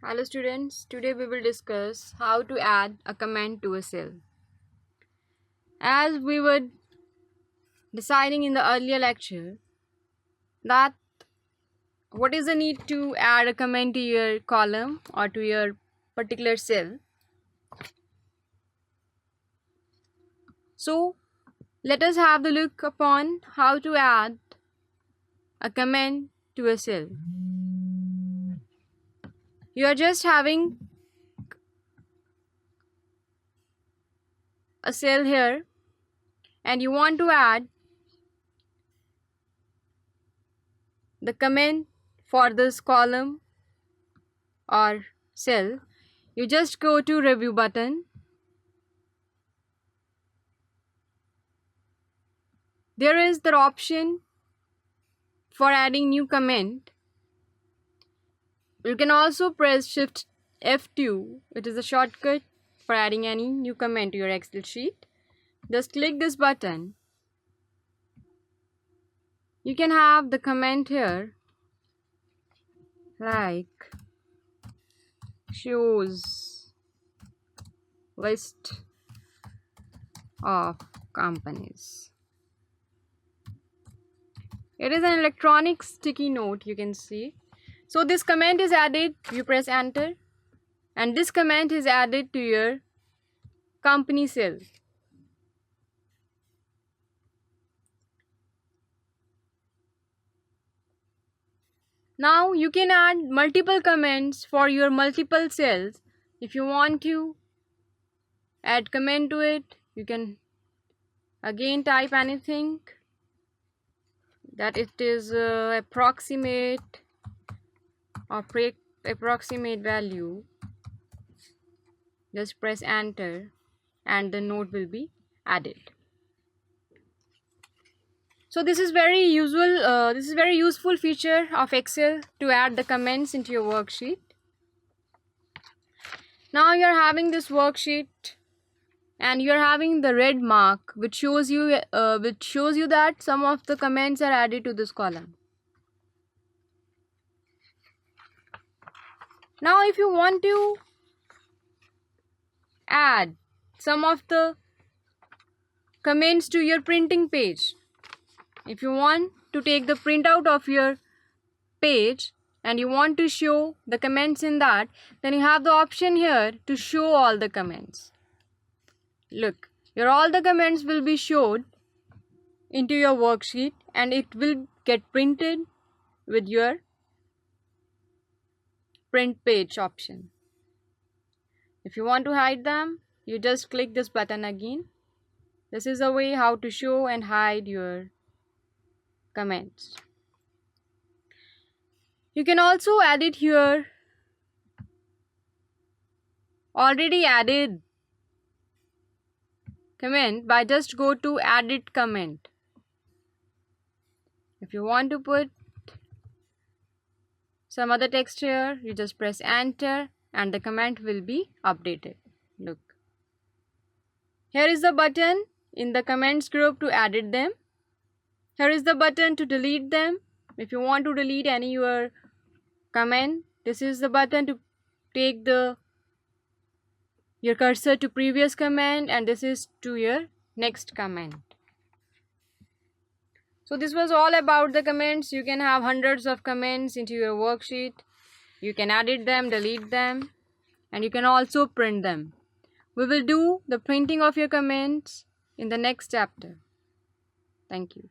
Hello students, today we will discuss how to add a comment to a cell. As we were deciding in the earlier lecture that what is the need to add a comment to your column or to your particular cell. So let us have the look upon how to add a comment to a cell. You are just having a cell here and you want to add the comment for this column or cell. You just go to review button. There is the option for adding new comment. You can also press Shift F2. It is a shortcut for adding any new comment to your Excel sheet. Just click this button. You can have the comment here like shows list of companies. It is an electronic sticky note, you can see. So this comment is added, you press enter, and this comment is added to your company cell. Now you can add multiple comments for your multiple cells. If you want to add comment to it, you can again type anything that it is approximate or approximate value. Just press enter and the note will be added. So this is very useful feature of Excel to add the comments into your worksheet. Now you are having this worksheet and you are having the red mark which shows you that some of the comments are added to this column. Now if you want to add some of the comments to your printing page, if you want to take the printout of your page and you want to show the comments in that, then you have the option here to show all the comments. Look, all the comments will be showed into your worksheet and it will get printed with your print page option. If you want to hide them, you just click this button again. This is a way how to show and hide your comments. You can also add it here already added comment by just go to edit comment. If you want to put some other text here, you just press enter and the comment will be updated. Look, here is the button in the comments group to edit them. Here is the button to delete them. If you want to delete any your comment, this is the button to take your cursor to previous comment, and this is to your next comment. So this was all about the comments. You can have hundreds of comments into your worksheet. You can edit them, delete them, and you can also print them. We will do the printing of your comments in the next chapter. Thank you.